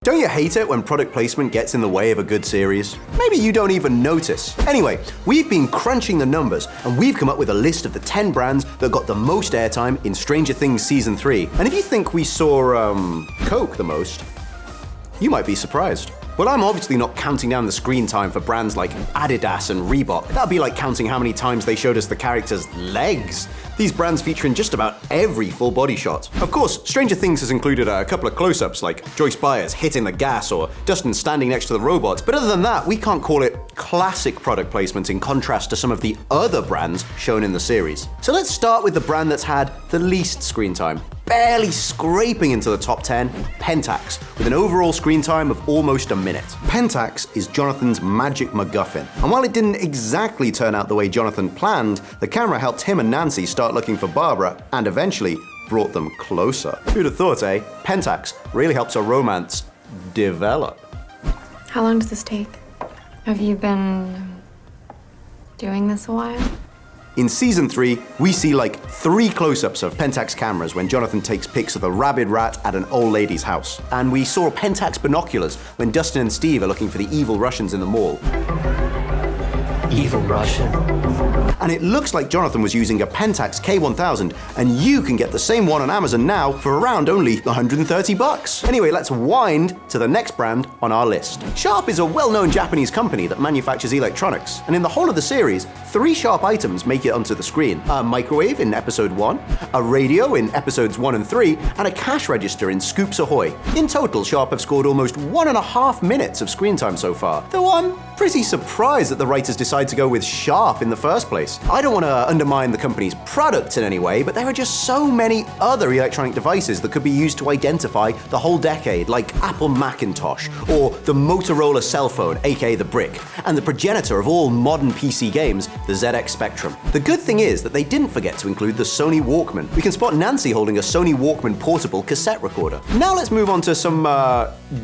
Don't you hate it when product placement gets in the way of a good series? Maybe you don't even notice. Anyway, we've been crunching the numbers and we've come up with a list of the 10 brands that got the most airtime in Stranger Things Season 3. And if you think we saw, Coke the most, you might be surprised. Well, I'm obviously not counting down the screen time for brands like Adidas and Reebok. That'd be like counting how many times they showed us the characters' legs. These brands feature in just about every full body shot. Of course, Stranger Things has included a couple of close-ups like Joyce Byers hitting the gas or Dustin standing next to the robot, but other than that, we can't call it classic product placement in contrast to some of the other brands shown in the series. So let's start with the brand that's had the least screen time. Barely scraping into the top 10, Pentax, with an overall screen time of almost a minute. Pentax is Jonathan's magic MacGuffin, and while it didn't exactly turn out the way Jonathan planned, the camera helped him and Nancy start looking for Barbara, and eventually brought them closer. Who'd have thought, eh? Pentax really helps a romance develop. How long does this take? Have you been doing this a while? In Season 3, we see like 3 close-ups of Pentax cameras when Jonathan takes pics of a rabid rat at an old lady's house. And we saw Pentax binoculars when Dustin and Steve are looking for the evil Russians in the mall. Evil Russian. And it looks like Jonathan was using a Pentax K1000, and you can get the same one on Amazon now for around only $130. Anyway, let's wind to the next brand on our list. Sharp is a well-known Japanese company that manufactures electronics, and in the whole of the series, 3 Sharp items make it onto the screen. A microwave in episode 1, a radio in episodes 1 and 3, and a cash register in Scoops Ahoy. In total, Sharp have scored almost 1.5 minutes of screen time so far, though I'm pretty surprised that the writers decided to go with Sharp in the first place. I don't want to undermine the company's products in any way, but there are just so many other electronic devices that could be used to identify the whole decade, like Apple Macintosh, or the Motorola cell phone, aka the Brick, and the progenitor of all modern PC games, the ZX Spectrum. The good thing is that they didn't forget to include the Sony Walkman. We can spot Nancy holding a Sony Walkman portable cassette recorder. Now let's move on to some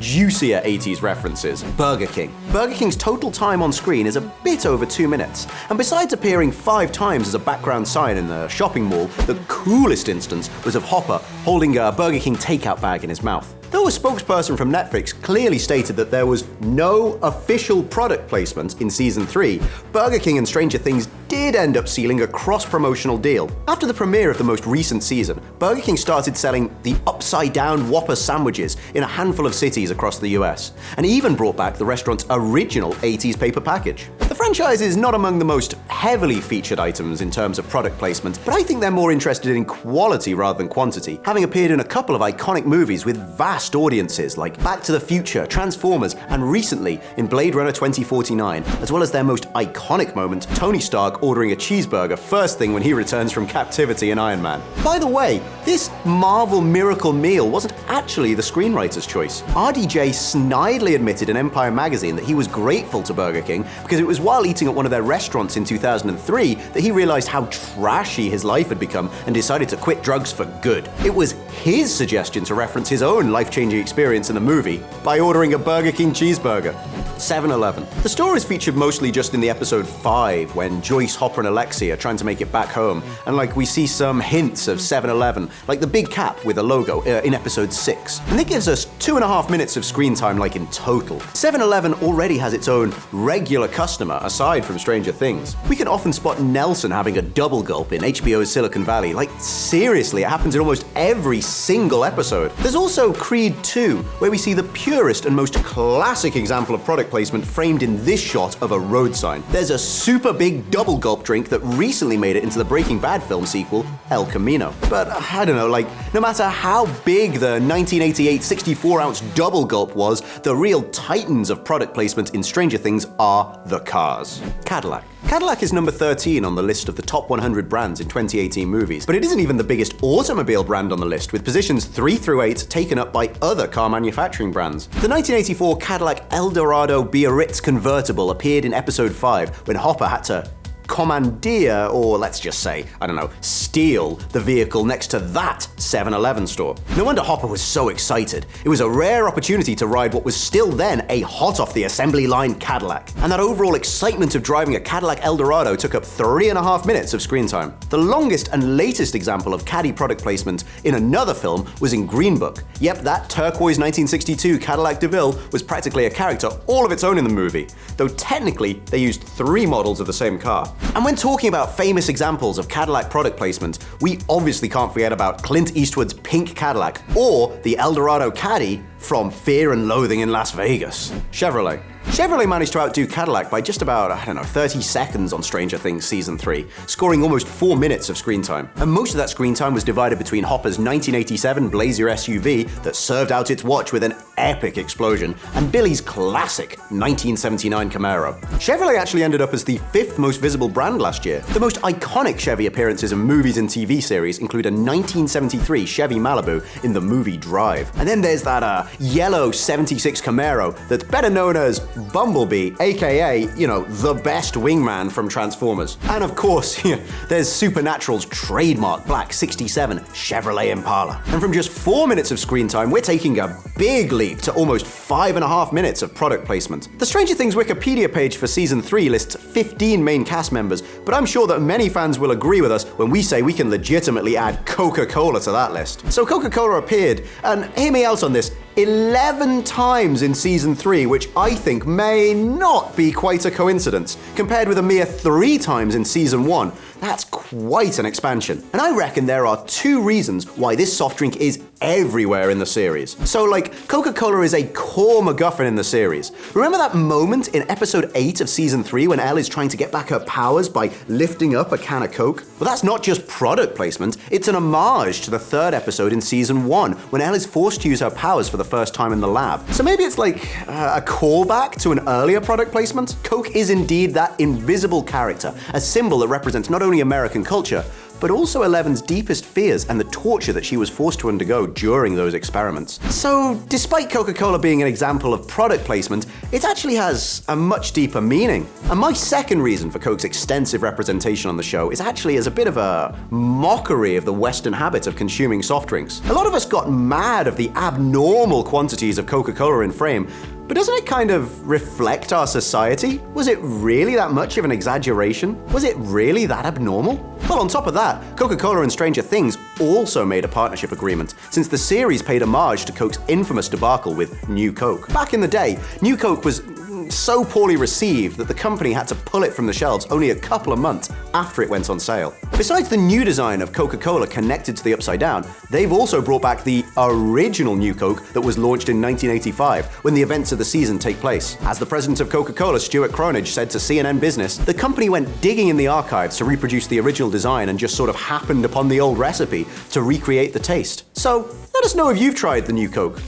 juicier 80s references. Burger King. Burger King's total time on screen is a bit over 2 minutes, and besides appearing 5 times as a background sign in the shopping mall, the coolest instance was of Hopper holding a Burger King takeout bag in his mouth. Though a spokesperson from Netflix clearly stated that there was no official product placement in Season 3, Burger King and Stranger Things did end up sealing a cross-promotional deal. After the premiere of the most recent season, Burger King started selling the upside-down Whopper sandwiches in a handful of cities across the US, and even brought back the restaurant's original 80s paper package. The franchise is not among the most heavily featured items in terms of product placement, but I think they're more interested in quality rather than quantity, having appeared in a couple of iconic movies with vast audiences like Back to the Future, Transformers, and recently in Blade Runner 2049, as well as their most iconic moment, Tony Stark ordering a cheeseburger first thing when he returns from captivity in Iron Man. By the way, this Marvel Miracle Meal wasn't actually the screenwriter's choice. RDJ snidely admitted in Empire magazine that he was grateful to Burger King because it was while eating at one of their restaurants in 2003 that he realized how trashy his life had become and decided to quit drugs for good. It was his suggestion to reference his own life-changing experience in the movie by ordering a Burger King cheeseburger. 7-Eleven. The store is featured mostly just in the episode 5 when Joyce, Hopper, and Alexi are trying to make it back home, and we see some hints of 7-Eleven, like the big cap with a logo in episode 6. And it gives us 2.5 minutes of screen time in total. 7-Eleven already has its own regular customer aside from Stranger Things. We can often spot Nelson having a double gulp in HBO's Silicon Valley. Seriously, it happens in almost every single episode. There's also Creed 2, where we see the purest and most classic example of product placement framed in this shot of a road sign. There's a super big double gulp drink that recently made it into the Breaking Bad film sequel, El Camino. But I don't know, no matter how big the 1988 64-ounce double gulp was, the real titans of product placement in Stranger Things are the cars. Cadillac. Cadillac is number 13 on the list of the top 100 brands in 2018 movies, but it isn't even the biggest automobile brand on the list, with positions 3 through 8 taken up by other car manufacturing brands. The 1984 Cadillac Eldorado Biarritz convertible appeared in episode 5 when Hopper had to commandeer, or let's just say, I don't know, steal the vehicle next to that 7-Eleven store. No wonder Hopper was so excited. It was a rare opportunity to ride what was still then a hot off the assembly line Cadillac. And that overall excitement of driving a Cadillac Eldorado took up 3.5 minutes of screen time. The longest and latest example of Caddy product placement in another film was in Green Book. Yep, that turquoise 1962 Cadillac DeVille was practically a character all of its own in the movie, though technically they used 3 models of the same car. And when talking about famous examples of Cadillac product placement, we obviously can't forget about Clint Eastwood's pink Cadillac or the Eldorado Caddy from Fear and Loathing in Las Vegas. Chevrolet managed to outdo Cadillac by just about, 30 seconds on Stranger Things Season 3, scoring almost 4 minutes of screen time. And most of that screen time was divided between Hopper's 1987 Blazer SUV that served out its watch with an epic explosion, and Billy's classic 1979 Camaro. Chevrolet actually ended up as the 5th most visible brand last year. The most iconic Chevy appearances in movies and TV series include a 1973 Chevy Malibu in the movie Drive. And then there's that yellow 76 Camaro that's better known as Bumblebee, aka, the best wingman from Transformers. And of course, there's Supernatural's trademark black 67 Chevrolet Impala. And from just 4 minutes of screen time, we're taking a big leap to almost 5.5 minutes of product placement. The Stranger Things Wikipedia page for Season 3 lists 15 main cast members, but I'm sure that many fans will agree with us when we say we can legitimately add Coca-Cola to that list. So Coca-Cola appeared, and hear me out on this, 11 times in Season 3, which I think may not be quite a coincidence, compared with a mere 3 times in Season 1. That's quite an expansion. And I reckon there are 2 reasons why this soft drink is everywhere in the series. So Coca-Cola is a core MacGuffin in the series. Remember that moment in episode 8 of Season 3 when Elle is trying to get back her powers by lifting up a can of Coke? Well, that's not just product placement, it's an homage to the 3rd episode in Season 1, when Elle is forced to use her powers for the first time in the lab. So maybe it's like a callback to an earlier product placement? Coke is indeed that invisible character, a symbol that represents not only American culture, but also Eleven's deepest fears and the torture that she was forced to undergo during those experiments. So, despite Coca-Cola being an example of product placement, it actually has a much deeper meaning. And my second reason for Coke's extensive representation on the show is actually as a bit of a mockery of the Western habit of consuming soft drinks. A lot of us got mad of the abnormal quantities of Coca-Cola in frame, but doesn't it kind of reflect our society? Was it really that much of an exaggeration? Was it really that abnormal? Well, on top of that, Coca-Cola and Stranger Things also made a partnership agreement, since the series paid homage to Coke's infamous debacle with New Coke. Back in the day, New Coke was so poorly received that the company had to pull it from the shelves only a couple of months after it went on sale. Besides the new design of Coca-Cola connected to the Upside Down, they've also brought back the original New Coke that was launched in 1985, when the events of the season take place. As the president of Coca-Cola, Stuart Cronage, said to CNN Business, the company went digging in the archives to reproduce the original design and just sort of happened upon the old recipe to recreate the taste. So, let us know if you've tried the New Coke.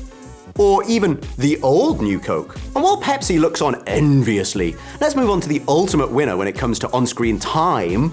Or even the old New Coke. And while Pepsi looks on enviously, let's move on to the ultimate winner when it comes to on-screen time,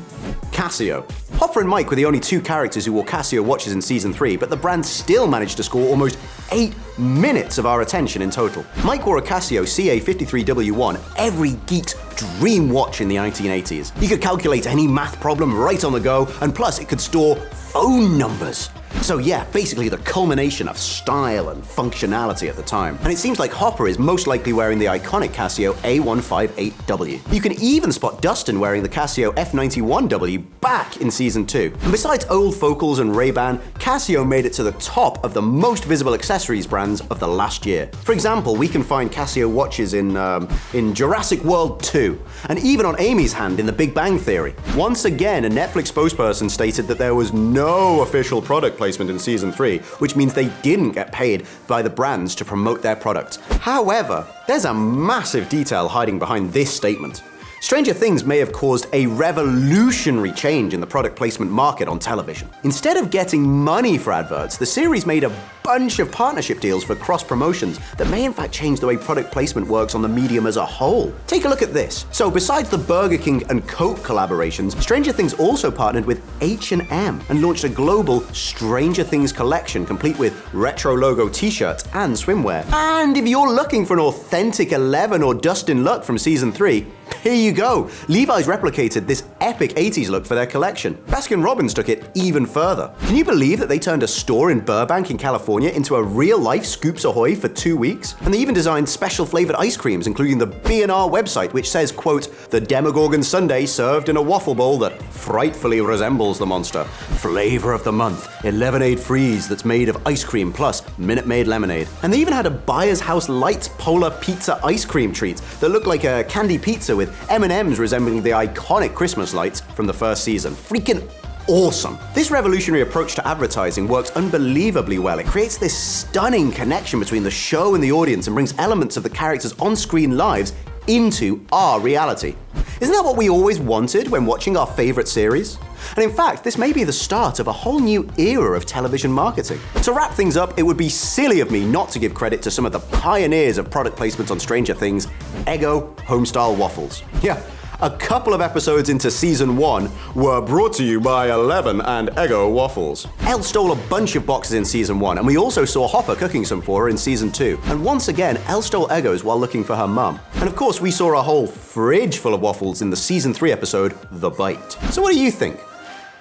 Casio. Hopper and Mike were the only 2 characters who wore Casio watches in Season 3, but the brand still managed to score almost 8 minutes of our attention in total. Mike wore a Casio CA53W1, every geek's dream watch in the 1980s. He could calculate any math problem right on the go, and plus it could store phone numbers. So yeah, basically the culmination of style and functionality at the time. And it seems like Hopper is most likely wearing the iconic Casio A158W. You can even spot Dustin wearing the Casio F91W back in Season 2. And besides old focals and Ray-Ban, Casio made it to the top of the most visible accessories brands of the last year. For example, we can find Casio watches in Jurassic World 2, and even on Amy's hand in The Big Bang Theory. Once again, a Netflix spokesperson stated that there was no official product placement in Season 3, which means they didn't get paid by the brands to promote their products. However, there's a massive detail hiding behind this statement. Stranger Things may have caused a revolutionary change in the product placement market on television. Instead of getting money for adverts, the series made a bunch of partnership deals for cross-promotions that may in fact change the way product placement works on the medium as a whole. Take a look at this. So besides the Burger King and Coke collaborations, Stranger Things also partnered with H&M and launched a global Stranger Things collection complete with retro logo t-shirts and swimwear. And if you're looking for an authentic Eleven or Dustin look from Season 3, here you go. Levi's replicated this epic 80s look for their collection. Baskin Robbins took it even further. Can you believe that they turned a store in Burbank in California into a real-life Scoops Ahoy for 2 weeks? And they even designed special flavored ice creams, including the B&R website, which says, quote, "The Demogorgon sundae served in a waffle bowl that frightfully resembles the monster. Flavor of the month, a lemonade freeze that's made of ice cream plus Minute Maid lemonade." And they even had a Buyer's House Lights Polar Pizza ice cream treat that looked like a candy pizza with M&Ms resembling the iconic Christmas lights from the first season. Freaking awesome. This revolutionary approach to advertising works unbelievably well. It creates this stunning connection between the show and the audience and brings elements of the characters' on-screen lives into our reality. Isn't that what we always wanted when watching our favorite series? And in fact, this may be the start of a whole new era of television marketing. To wrap things up, it would be silly of me not to give credit to some of the pioneers of product placement on Stranger Things, Eggo Homestyle Waffles. Yeah, a couple of episodes into season 1 were brought to you by 11 and Eggo Waffles. Elle stole a bunch of boxes in season 1, and we also saw Hopper cooking some for her in season 2. And once again, Elle stole Eggos while looking for her mum. And of course, we saw a whole fridge full of waffles in the season 3 episode, The Bite. So what do you think?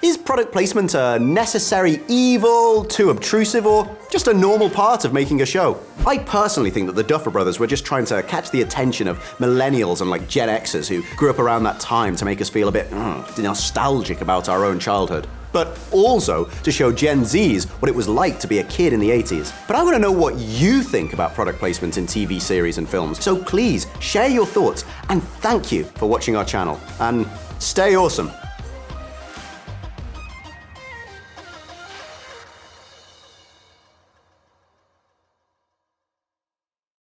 Is product placement a necessary evil, too obtrusive, or just a normal part of making a show? I personally think that the Duffer Brothers were just trying to catch the attention of millennials and like Gen Xers who grew up around that time to make us feel a bit nostalgic about our own childhood. But also to show Gen Zs what it was like to be a kid in the 80s. But I want to know what you think about product placement in TV series and films. So please share your thoughts, and thank you for watching our channel. And stay awesome.